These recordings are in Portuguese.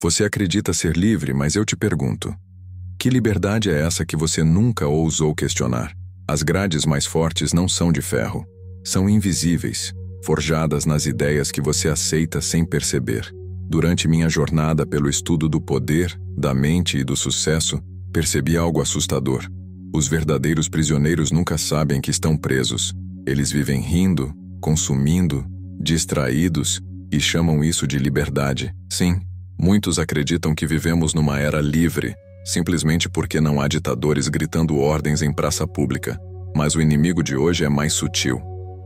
Você acredita ser livre, mas eu te pergunto: que liberdade é essa que você nunca ousou questionar? As grades mais fortes não são de ferro. São invisíveis, forjadas nas ideias que você aceita sem perceber. Durante minha jornada pelo estudo do poder, da mente e do sucesso, percebi algo assustador. Os verdadeiros prisioneiros nunca sabem que estão presos. Eles vivem rindo, consumindo, distraídos e chamam isso de liberdade. Sim, muitos acreditam que vivemos numa era livre, simplesmente porque não há ditadores gritando ordens em praça pública. Mas o inimigo de hoje é mais sutil.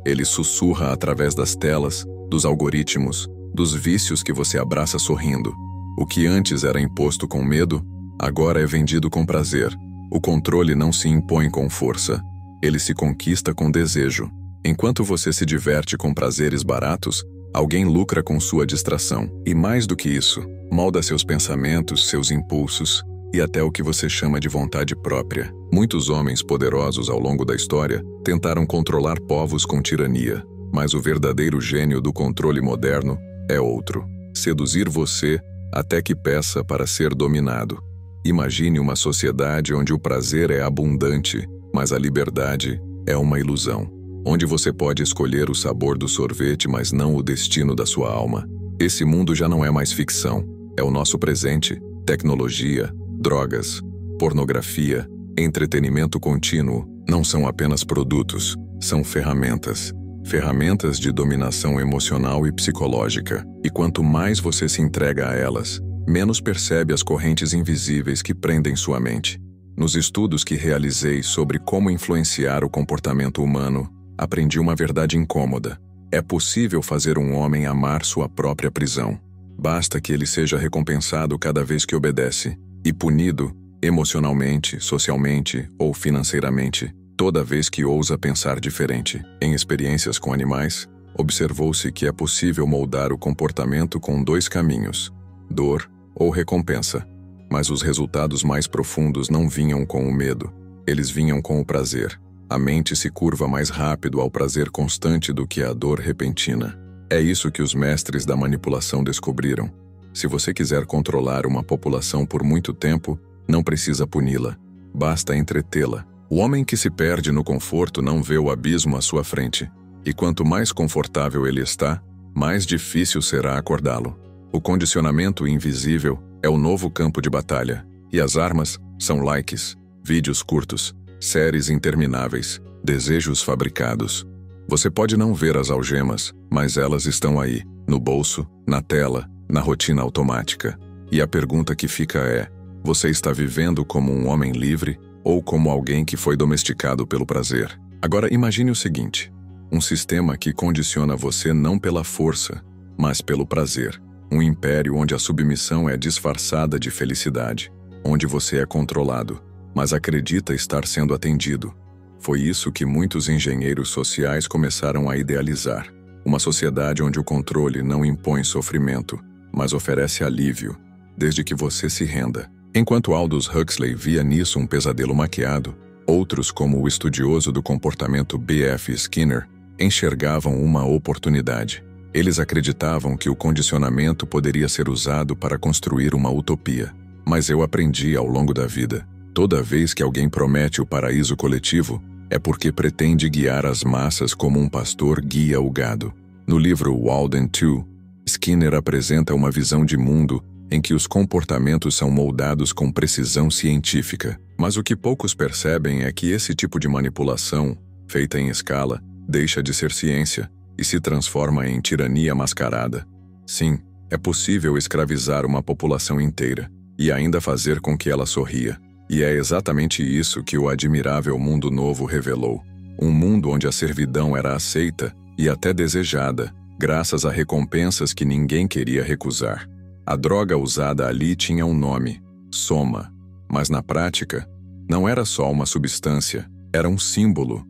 Ele sussurra através das telas, dos algoritmos, dos vícios que você abraça sorrindo. O que antes era imposto com medo, agora é vendido com prazer. O controle não se impõe com força. Ele se conquista com desejo. Enquanto você se diverte com prazeres baratos, alguém lucra com sua distração. E mais do que isso, molda seus pensamentos, seus impulsos e até o que você chama de vontade própria. Muitos homens poderosos ao longo da história tentaram controlar povos com tirania, mas o verdadeiro gênio do controle moderno é outro: seduzir você até que peça para ser dominado. Imagine uma sociedade onde o prazer é abundante, mas a liberdade é uma ilusão. Onde você pode escolher o sabor do sorvete, mas não o destino da sua alma. Esse mundo já não é mais ficção, é o nosso presente. Tecnologia, drogas, pornografia, entretenimento contínuo não são apenas produtos, são ferramentas. Ferramentas de dominação emocional e psicológica. E quanto mais você se entrega a elas, menos percebe as correntes invisíveis que prendem sua mente. Nos estudos que realizei sobre como influenciar o comportamento humano, aprendi uma verdade incômoda. É possível fazer um homem amar sua própria prisão. Basta que ele seja recompensado cada vez que obedece, e punido, emocionalmente, socialmente ou financeiramente, toda vez que ousa pensar diferente. Em experiências com animais, observou-se que é possível moldar o comportamento com dois caminhos: dor ou recompensa. Mas os resultados mais profundos não vinham com o medo, eles vinham com o prazer. A mente se curva mais rápido ao prazer constante do que à dor repentina. É isso que os mestres da manipulação descobriram. Se você quiser controlar uma população por muito tempo, não precisa puni-la, basta entretê-la. O homem que se perde no conforto não vê o abismo à sua frente, e quanto mais confortável ele está, mais difícil será acordá-lo. O condicionamento invisível é o novo campo de batalha, e as armas são likes, vídeos curtos, séries intermináveis, desejos fabricados. Você pode não ver as algemas, mas elas estão aí, no bolso, na tela, na rotina automática. E a pergunta que fica é: você está vivendo como um homem livre ou como alguém que foi domesticado pelo prazer? Agora imagine o seguinte: um sistema que condiciona você não pela força, mas pelo prazer. Um império onde a submissão é disfarçada de felicidade, onde você é controlado, mas acredita estar sendo atendido. Foi isso que muitos engenheiros sociais começaram a idealizar. Uma sociedade onde o controle não impõe sofrimento, mas oferece alívio, desde que você se renda. Enquanto Aldous Huxley via nisso um pesadelo maquiado, outros, como o estudioso do comportamento B.F. Skinner, enxergavam uma oportunidade. Eles acreditavam que o condicionamento poderia ser usado para construir uma utopia. Mas eu aprendi ao longo da vida: toda vez que alguém promete o paraíso coletivo, é porque pretende guiar as massas como um pastor guia o gado. No livro Walden 2, Skinner apresenta uma visão de mundo em que os comportamentos são moldados com precisão científica. Mas o que poucos percebem é que esse tipo de manipulação, feita em escala, deixa de ser ciência e se transforma em tirania mascarada. Sim, é possível escravizar uma população inteira e ainda fazer com que ela sorria. E é exatamente isso que o admirável Mundo Novo revelou. Um mundo onde a servidão era aceita e até desejada, graças a recompensas que ninguém queria recusar. A droga usada ali tinha um nome: soma. Mas na prática, não era só uma substância, era um símbolo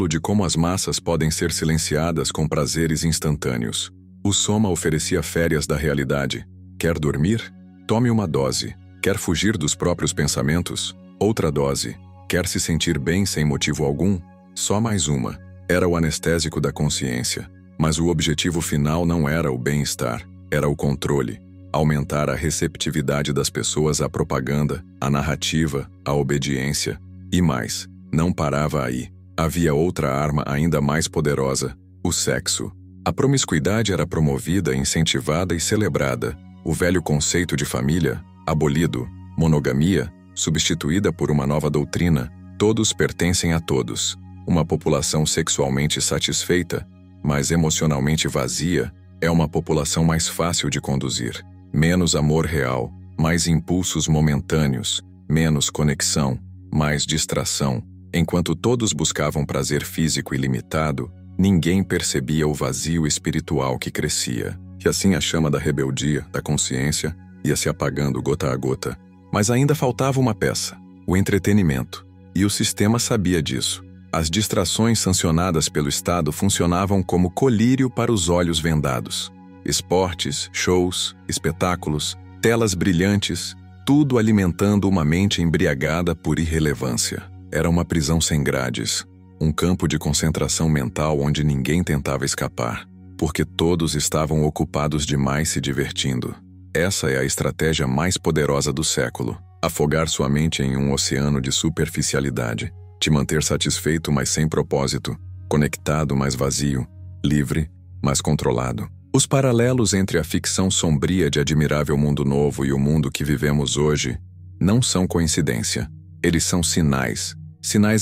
de como as massas podem ser silenciadas com prazeres instantâneos. O soma oferecia férias da realidade. Quer dormir? Tome uma dose. Quer fugir dos próprios pensamentos? Outra dose. Quer se sentir bem sem motivo algum? Só mais uma. Era o anestésico da consciência. Mas o objetivo final não era o bem-estar, era o controle. aumentar a receptividade das pessoas à propaganda, à narrativa, à obediência. E mais, não parava aí. Havia outra arma ainda mais poderosa: o sexo. A promiscuidade era promovida, incentivada e celebrada. O velho conceito de família, abolido. Monogamia, substituída por uma nova doutrina. Todos pertencem a todos. Uma população sexualmente satisfeita, mas emocionalmente vazia, é uma população mais fácil de conduzir. Menos amor real, mais impulsos momentâneos, menos conexão, mais distração. Enquanto todos buscavam prazer físico ilimitado, ninguém percebia o vazio espiritual que crescia. E assim a chama da rebeldia, da consciência, ia se apagando gota a gota. Mas ainda faltava uma peça: o entretenimento. E o sistema sabia disso. As distrações sancionadas pelo Estado funcionavam como colírio para os olhos vendados. Esportes, shows, espetáculos, telas brilhantes, tudo alimentando uma mente embriagada por irrelevância. Era uma prisão sem grades, um campo de concentração mental onde ninguém tentava escapar, porque todos estavam ocupados demais se divertindo. Essa é a estratégia mais poderosa do século: afogar sua mente em um oceano de superficialidade, te manter satisfeito, mas sem propósito, conectado, mas vazio, livre, mas controlado. Os paralelos entre a ficção sombria de Admirável Mundo Novo e o mundo que vivemos hoje não são coincidência. Eles são sinais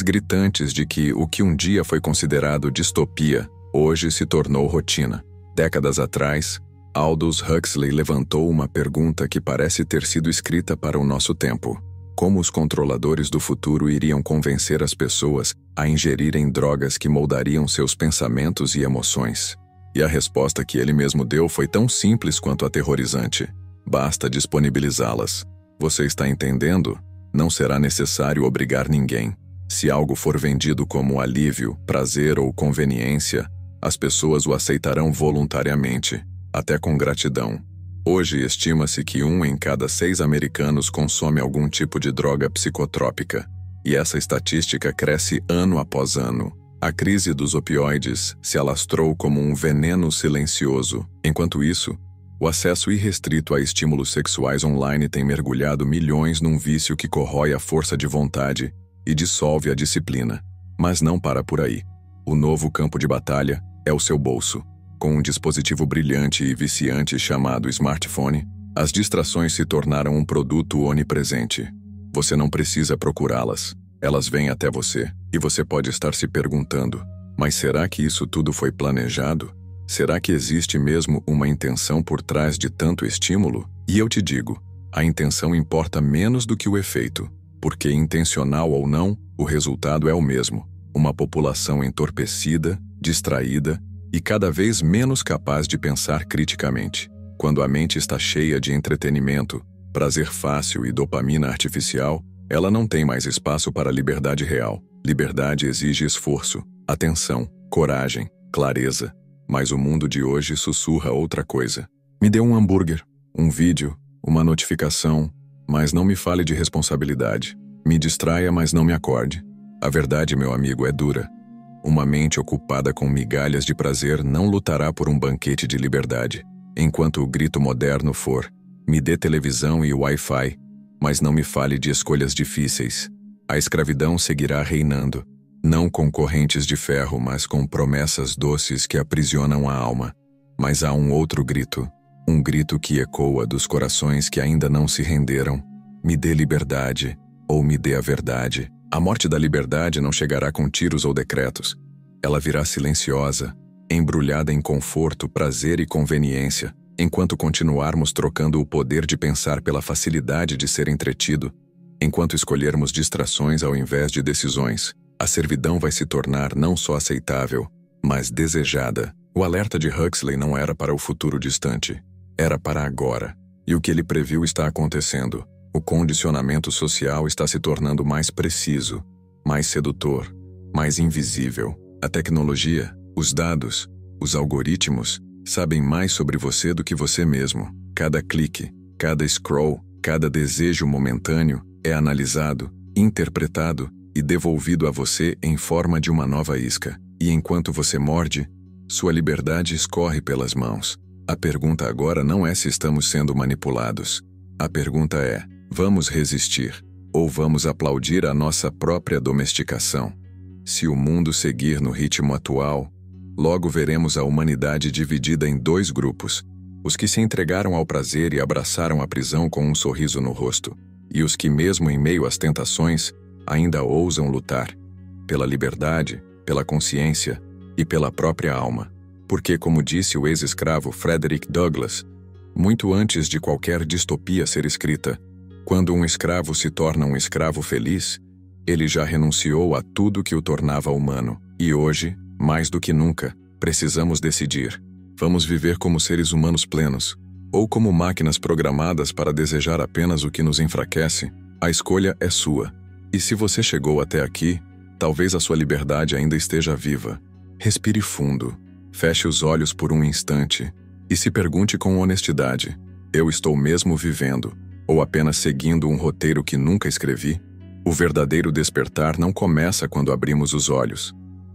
gritantes de que o que um dia foi considerado distopia, hoje se tornou rotina. Décadas atrás, Aldous Huxley levantou uma pergunta que parece ter sido escrita para o nosso tempo: como os controladores do futuro iriam convencer as pessoas a ingerirem drogas que moldariam seus pensamentos e emoções? E a resposta que ele mesmo deu foi tão simples quanto aterrorizante: basta disponibilizá-las. Você está entendendo? Não será necessário obrigar ninguém. Se algo for vendido como alívio, prazer ou conveniência, as pessoas o aceitarão voluntariamente, até com gratidão. Hoje estima-se que 1 em cada 6 americanos consome algum tipo de droga psicotrópica, e essa estatística cresce ano após ano. A crise dos opioides se alastrou como um veneno silencioso. Enquanto isso, o acesso irrestrito a estímulos sexuais online tem mergulhado milhões num vício que corrói a força de vontade e dissolve a disciplina. Mas não para por aí. O novo campo de batalha é o seu bolso. Com um dispositivo brilhante e viciante chamado smartphone, as distrações se tornaram um produto onipresente. Você não precisa procurá-las. Elas vêm até você, e você pode estar se perguntando: mas será que isso tudo foi planejado? Será que existe mesmo uma intenção por trás de tanto estímulo? E eu te digo, a intenção importa menos do que o efeito, porque intencional ou não, o resultado é o mesmo: uma população entorpecida, distraída e cada vez menos capaz de pensar criticamente. Quando a mente está cheia de entretenimento, prazer fácil e dopamina artificial, ela não tem mais espaço para liberdade real. Liberdade exige esforço, atenção, coragem, clareza. Mas o mundo de hoje sussurra outra coisa: me dê um hambúrguer, um vídeo, uma notificação, mas não me fale de responsabilidade. Me distraia, mas não me acorde. A verdade, meu amigo, é dura. Uma mente ocupada com migalhas de prazer não lutará por um banquete de liberdade. Enquanto o grito moderno for: me dê televisão e Wi-Fi, mas não me fale de escolhas difíceis, a escravidão seguirá reinando. Não com correntes de ferro, mas com promessas doces que aprisionam a alma. Mas há um outro grito, um grito que ecoa dos corações que ainda não se renderam: me dê liberdade, ou me dê a verdade. A morte da liberdade não chegará com tiros ou decretos. Ela virá silenciosa, embrulhada em conforto, prazer e conveniência, enquanto continuarmos trocando o poder de pensar pela facilidade de ser entretido. Enquanto escolhermos distrações ao invés de decisões, a servidão vai se tornar não só aceitável, mas desejada. O alerta de Huxley não era para o futuro distante, era para agora. E o que ele previu está acontecendo. O condicionamento social está se tornando mais preciso, mais sedutor, mais invisível. A tecnologia, os dados, os algoritmos sabem mais sobre você do que você mesmo. Cada clique, cada scroll, cada desejo momentâneo é analisado, interpretado e devolvido a você em forma de uma nova isca. E enquanto você morde, sua liberdade escorre pelas mãos. A pergunta agora não é se estamos sendo manipulados. A pergunta é: vamos resistir? Ou vamos aplaudir a nossa própria domesticação? Se o mundo seguir no ritmo atual, logo veremos a humanidade dividida em dois grupos: os que se entregaram ao prazer e abraçaram a prisão com um sorriso no rosto, e os que, mesmo em meio às tentações, ainda ousam lutar pela liberdade, pela consciência e pela própria alma. Porque, como disse o ex-escravo Frederick Douglass, muito antes de qualquer distopia ser escrita, quando um escravo se torna um escravo feliz, ele já renunciou a tudo que o tornava humano. E hoje, mais do que nunca, precisamos decidir: vamos viver como seres humanos plenos, ou como máquinas programadas para desejar apenas o que nos enfraquece? A escolha é sua. E se você chegou até aqui, talvez a sua liberdade ainda esteja viva. Respire fundo, feche os olhos por um instante e se pergunte com honestidade: eu estou mesmo vivendo, ou apenas seguindo um roteiro que nunca escrevi? O verdadeiro despertar não começa quando abrimos os olhos.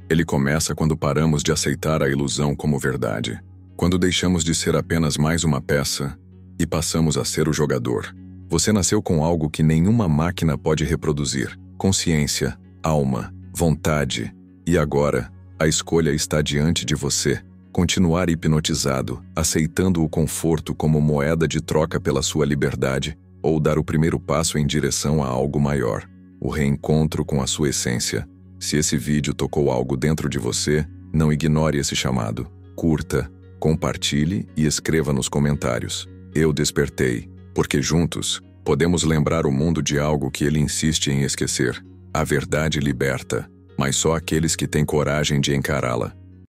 Ele começa quando paramos de aceitar a ilusão como verdade. Quando deixamos de ser apenas mais uma peça e passamos a ser o jogador. Você nasceu com algo que nenhuma máquina pode reproduzir: consciência, alma, vontade. E agora, a escolha está diante de você: continuar hipnotizado, aceitando o conforto como moeda de troca pela sua liberdade, ou dar o primeiro passo em direção a algo maior, o reencontro com a sua essência. Se esse vídeo tocou algo dentro de você, não ignore esse chamado. Curta, compartilhe e escreva nos comentários: eu despertei. Porque juntos, podemos lembrar o mundo de algo que ele insiste em esquecer. A verdade liberta, mas só aqueles que têm coragem de encará-la.